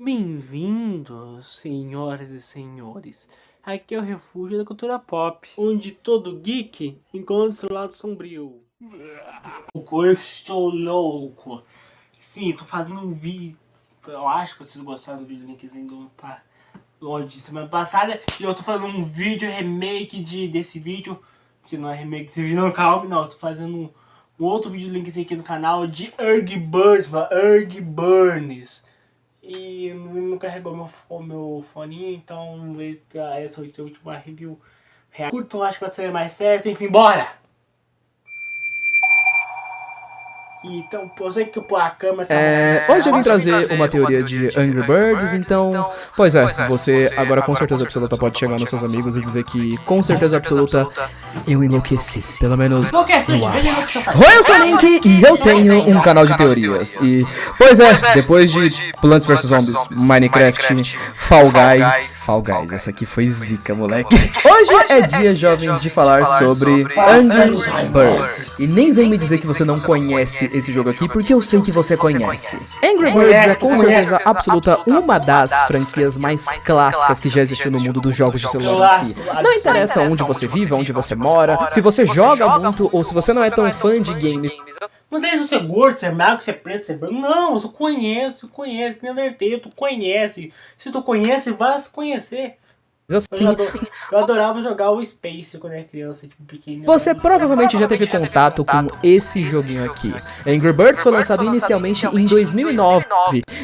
Bem-vindos, senhoras e senhores. Aqui é o refúgio da cultura pop, onde todo geek encontra seu lado sombrio. Eu estou louco. Sim, tô fazendo um vídeo. Eu acho que vocês gostaram do vídeo linkzinho de semana passada. E eu tô fazendo um vídeo remake desse vídeo. Que não é remake desse vídeo, não, calma, não. Eu tô fazendo um outro vídeo linkzinho aqui no canal de Early Burns. E não carregou meu foninho, então vamos ver se essa vai ser a última review real. Curtam, acho que vai ser mais certo, enfim, bora! Então, eu sei que a câmera tá... Hoje eu vim trazer uma teoria de Angry Birds, então... Pois é, você agora com certeza absoluta pode chegar nos seus amigos e dizer que com certeza absoluta eu enlouqueci. Pelo menos Enlouqueci, eu acho. Oi, eu sou o Link e eu tenho um canal de teorias. E, pois é, depois de Plants vs Zombies, Minecraft, Fall Guys, essa aqui foi zica, moleque. Hoje é dia, jovens, de falar sobre Angry Birds. E nem vem me dizer que você não conhece esse jogo aqui, porque eu sei que você conhece. Angry Birds é com certeza absoluta uma das franquias mais clássicas que já existiu no mundo dos jogos de celular em si. Não interessa onde você vive, onde você mora, se você joga muito ou se você não é tão fã de games. Não tem se você é gordo, se é magro, se é preto, se é branco. Não, eu conheço. Que nem Undertale, tu conhece. Se tu conhece, vai se conhecer. Assim, eu adorava jogar o Space quando era criança, tipo, pequeno. Você provavelmente já teve contato com esse joguinho aqui. Angry Birds foi lançado inicialmente em 2009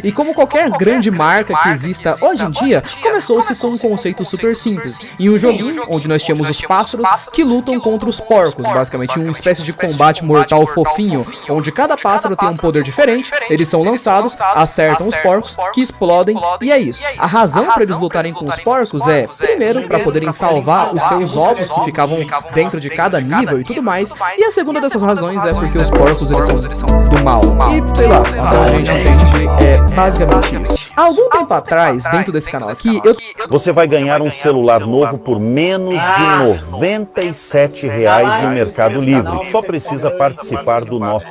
e como qualquer grande marca que exista hoje em dia, começou-se com um conceito super simples. Em um joguinho onde nós tínhamos os pássaros que lutam contra os porcos, basicamente uma espécie de combate mortal fofinho, onde cada pássaro tem um poder diferente, eles são lançados, acertam os porcos, que explodem, e é isso. A razão para eles lutarem com os porcos é, primeiro, para poderem salvar os seus ovos que ficavam dentro de cada nível e tudo mais. E a segunda dessas razões é porque os porcos eles são do mal. E sei lá, então a gente entende que é basicamente isso. Há algum tempo atrás, dentro desse canal aqui, Você vai ganhar um celular novo por menos de R$ 97,00 no Mercado Livre. Só precisa participar do nosso...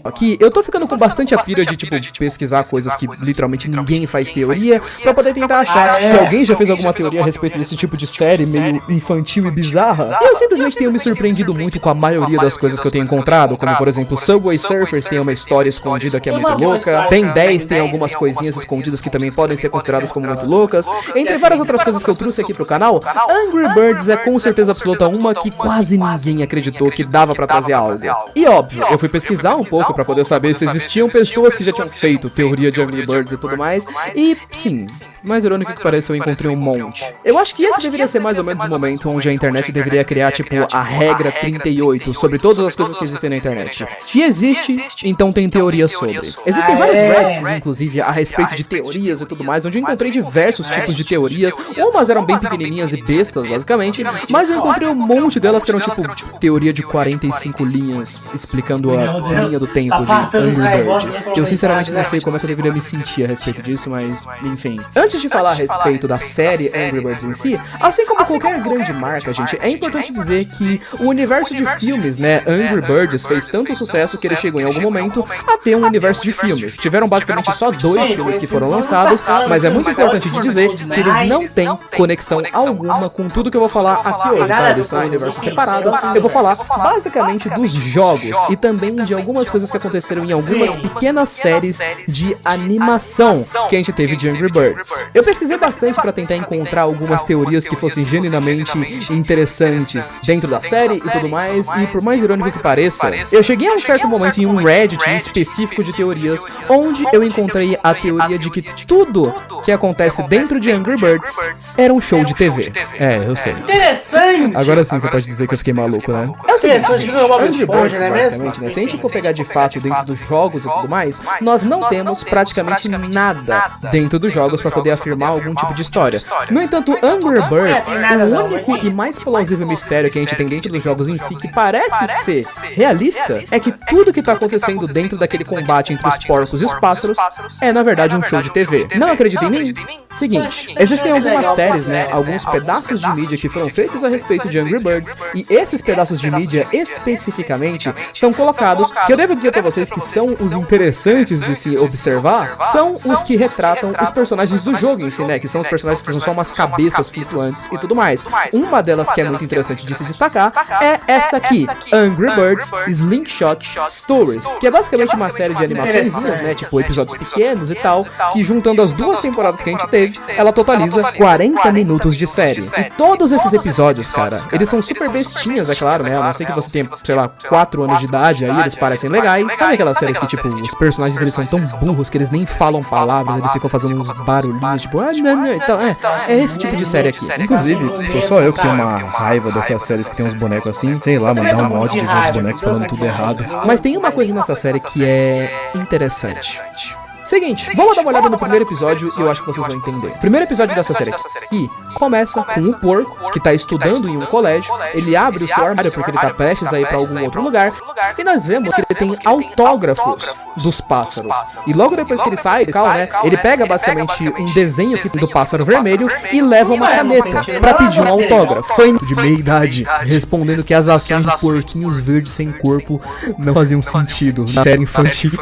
Aqui, eu tô ficando com bastante a pira de, tipo, pesquisar coisas que literalmente ninguém faz teoria, pra poder tentar achar se alguém já fez alguma teoria a respeito desse tipo de série meio infantil e bizarra. E eu simplesmente tenho me surpreendido muito com a maioria das coisas que eu tenho encontrado, como, por exemplo, Subway Surfers tem uma história escondida que é muito louca, Ben 10 tem algumas coisinhas escondidas que também podem ser consideradas como muito loucas, entre várias outras coisas que eu trouxe aqui pro canal. Angry Birds é com certeza absoluta uma que quase ninguém acreditou que dava pra trazer algo. E óbvio, eu fui pesquisar um pouco pra poder saber se existiam pessoas que já tinham feito teoria de Angry Birds e tudo mais, e sim, mais irônico que pareça, eu encontrei um monte. Eu acho que esse deveria ser mais ou menos o momento onde a internet deveria criar, tipo, a regra 38 sobre todas as coisas que existem na internet. Se existe, então tem teoria sobre. Existem vários Reddits, inclusive, a respeito de teorias e tudo mais, onde eu encontrei diversos tipos de teorias. Umas eram bem pequenininhas e bestas, basicamente, mas eu encontrei um monte delas que eram, tipo, teoria de 45 linhas, explicando a linha do tempo de Angry Birds. Eu sinceramente não sei como é que eu deveria me sentir a respeito disso, mas enfim. Antes de falar a respeito da série Angry Birds em si, assim como qualquer grande marca, gente, é importante dizer que o universo de filmes, né, Angry Birds fez tanto sucesso que ele chegou em algum momento a ter um universo de filmes. Tiveram basicamente só 2 filmes que foram lançados, mas é muito importante de dizer que eles não têm conexão alguma com tudo que eu vou falar aqui hoje, tá? Eles são um universo separado. Eu vou falar basicamente dos jogos e também de algumas coisas que aconteceram em algumas pequenas séries de animação que a gente teve de Angry Birds. Eu pesquisei bastante pra tentar encontrar algumas teorias que fossem genuinamente interessantes dentro da série e tudo mais, e por mais irônico que pareça, eu cheguei a um certo momento em um Reddit específico de teorias, onde eu encontrei a teoria de que tudo que acontece dentro de Angry Birds era um show de TV. É, eu sei. Interessante! Agora sim você pode dizer que eu fiquei maluco, né? É o seguinte, Angry Birds, basicamente, né? Se a gente for pegar de fato dentro dos jogos e tudo mais, nós não temos praticamente nada dentro dos jogos pra poder poder afirmar algum tipo de história. No entanto, Angry Birds, o único e mais plausível mistério que a gente tem dentro dos jogos em si que parece ser realista é que tudo que tá acontecendo dentro daquele combate entre os porcos e os pássaros é na verdade um show de TV. Não acredita em mim? Seguinte, existem algumas séries, né, alguns pedaços de mídia que foram feitos a respeito de Angry Birds, e esses pedaços de mídia especificamente são colocados, que eu devo dizer pra vocês que são os interessantes de se observar, são os que retratam os personagens do jogo em si, né, que são os personagens que são só umas cabeças flutuantes e tudo mais. Uma delas que é muito interessante de se destacar é essa aqui, Angry Birds Slingshot Stories, que é basicamente uma série de animaçõezinhas, né, tipo episódios pequenos e tal, que juntando as duas temporadas que a gente teve, ela totaliza 40 minutos de série. E todos esses episódios, cara, eles são super bestinhas, é claro, né, a não ser que você tenha, sei lá, 4 anos de idade, aí eles parecem legais. Sabe aquelas séries que, tipo, os personagens eles são tão burros que eles nem falam palavras, eles ficam fazendo uns barulhinhos, tipo, então, é esse tipo de série aqui. Inclusive, sou só eu que tenho uma raiva dessas séries que tem uns bonecos assim, sei lá, mano, dá um mod de ver os bonecos falando tudo errado. Mas tem uma coisa nessa série que é interessante. Seguinte, vamos dar uma olhada no primeiro episódio e eu acho que vocês vão entender. O primeiro episódio dessa série aqui começa com um porco que tá estudando em um colégio, ele abre o seu armário porque ele tá prestes a ir pra algum outro lugar, e nós vemos que ele tem autógrafos dos pássaros. E logo depois que ele sai, né, ele pega basicamente um desenho do pássaro vermelho e leva uma caneta pra pedir um autógrafo. Foi de meia idade, respondendo que as ações dos porquinhos verdes sem corpo não faziam sentido na série infantil.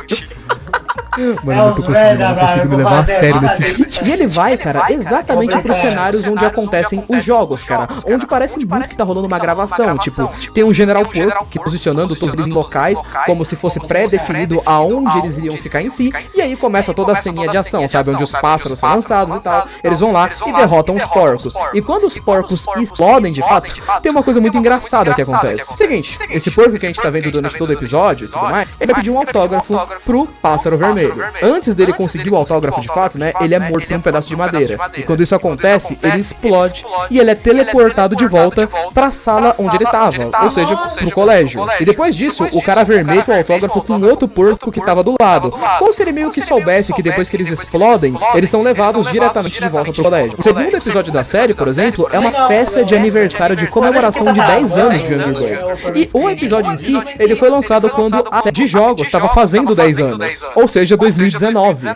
Mano, eu não tô conseguindo, não consigo me levar a sério nesse vídeo. E ele vai, cara, exatamente pros cenários onde acontecem os jogos, cara. Onde parece muito que tá rolando uma gravação. Tipo, tem um general porco que posicionando todos eles em locais, como se fosse pré-definido aonde eles iriam ficar em si. E aí começa toda a ceninha de ação, sabe? Onde os pássaros são lançados e tal. Eles vão lá e derrotam os porcos. E quando os porcos explodem de fato, tem uma coisa muito engraçada que acontece. Seguinte, esse porco que a gente tá vendo durante todo o episódio e tudo mais, ele vai pedir um autógrafo pro pássaro vermelho. Antes dele conseguir o autógrafo de fato, né, ele é morto por um pedaço de madeira. E quando isso acontece, ele explode e ele é teleportado de volta pra sala onde ele tava, ou seja, pro colégio. E depois disso, o cara vermelho o autógrafo com outro porco que tava do lado. Como se ele meio que soubesse que depois que eles explodem, eles são levados diretamente de volta pro colégio. O segundo episódio da série, por exemplo, é uma festa de aniversário de comemoração de 10 anos de Angry Birds. E o episódio em si, ele foi lançado quando a série de jogos estava fazendo 10 anos. Ou seja, 2019.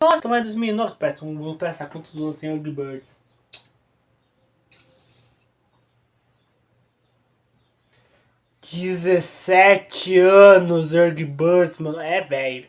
Nossa, mas 2009, vamos pensar quantos anos tem Angry Birds. ...17 anos, Angry Birds, mano. É velho.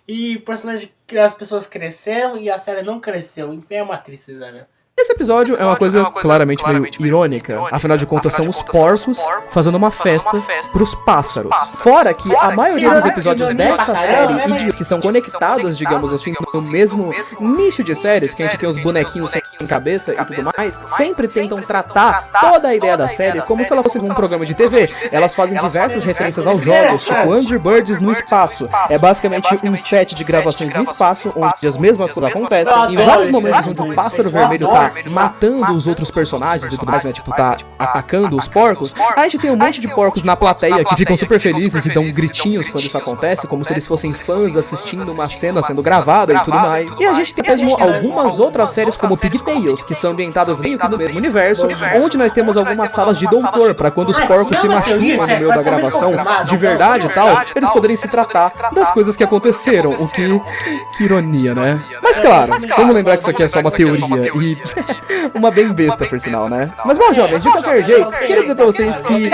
E o personagem que as pessoas cresceram e a série não cresceu. Então é uma tristeza, né? Esse episódio é uma coisa claramente meio irônica, afinal de contas são os porcos fazendo uma festa pros pássaros. Fora que a maioria dos episódios dessa série, e que são conectadas, digamos assim, no mesmo nicho de séries, que a gente tem os bonequinhos sem cabeça e tudo mais, sempre tentam tratar toda a ideia da série como se ela fosse um programa de TV. Elas fazem diversas referências aos jogos, tipo Angry Birds no espaço. É basicamente um set de gravações no espaço, onde as mesmas coisas acontecem. Em vários momentos onde o pássaro vermelho tá matando os outros personagens e tudo mais, né, tipo, tá atacando os porcos, a gente tem um monte de porcos na plateia que ficam super felizes e dão gritinhos quando isso acontece, como se eles fossem fãs assistindo uma cena sendo gravada e tudo mais. E a gente tem mesmo algumas outras séries como Pigtails, que são ambientadas meio que no mesmo universo, onde nós temos algumas salas de doutor, pra quando os porcos se machucam no meio da gravação de verdade e tal, eles poderem se tratar das coisas que aconteceram, o que ironia, né? Mas claro, vamos lembrar que isso aqui é só uma teoria e uma bem besta, por sinal, né? Mas bom, jovens, de qualquer jeito, queria dizer pra vocês que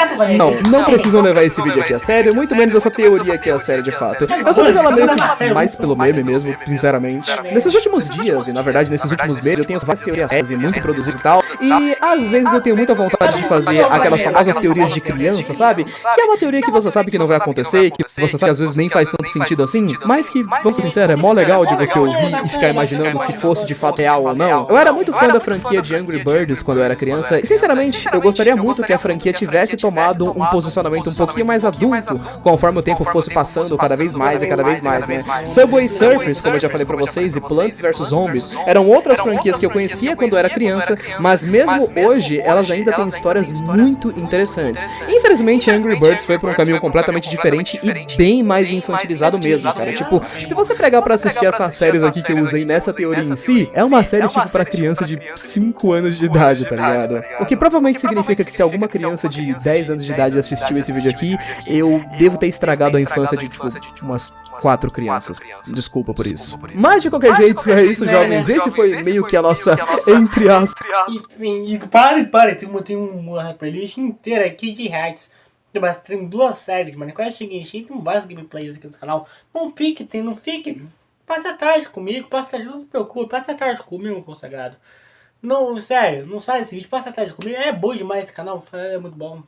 não precisam levar esse vídeo aqui a sério, muito menos essa teoria aqui a sério, de fato. Eu só fiz ela meio que mais pelo meme mesmo, sinceramente. Nesses últimos dias, e na verdade nesses últimos meses, eu tenho várias teorias muito produzidas e tal, e às vezes eu tenho muita vontade de fazer aquelas famosas teorias de criança, sabe? Que é uma teoria que você sabe que não vai acontecer, que você sabe que às vezes nem faz tanto sentido assim, mas que, vamos ser sinceros, é mó legal de você ouvir e ficar imaginando se fosse de fato real ou não. Eu era muito fã da franquia de Angry Birds quando eu era criança, e sinceramente, eu gostaria muito que a franquia tivesse tomado um posicionamento um pouquinho mais adulto, conforme o tempo fosse passando cada vez mais, né? Subway Surfers, como eu já falei pra vocês, e Plants vs Zombies, eram outras franquias que eu conhecia quando eu era criança, mas mesmo hoje, elas ainda têm histórias muito interessantes. Infelizmente, Angry Birds foi pra um caminho completamente diferente e bem mais infantilizado mesmo, cara. Tipo, se você pegar pra assistir essas séries aqui que eu usei nessa teoria em si, é uma série tipo pra criança de 5 anos de idade, tá ligado? O que provavelmente significa que se alguma criança de 10 anos de idade assistiu esse vídeo aqui, eu devo ter estragado a infância de, tipo, umas 4 crianças. Desculpa por isso. Mas de qualquer jeito, é isso, jovens. Esse foi meio que a nossa, entre aspas. Enfim, tem uma playlist inteira aqui de hacks. Tem 2 séries, mano. Quando eu cheguei em tem vários gameplays aqui no canal. Não fique. Passa a tarde comigo, não se preocupe, passa a tarde comigo, consagrado. Não, sério, não sai desse vídeo, passa a tarde comigo. É bom demais esse canal, é muito bom.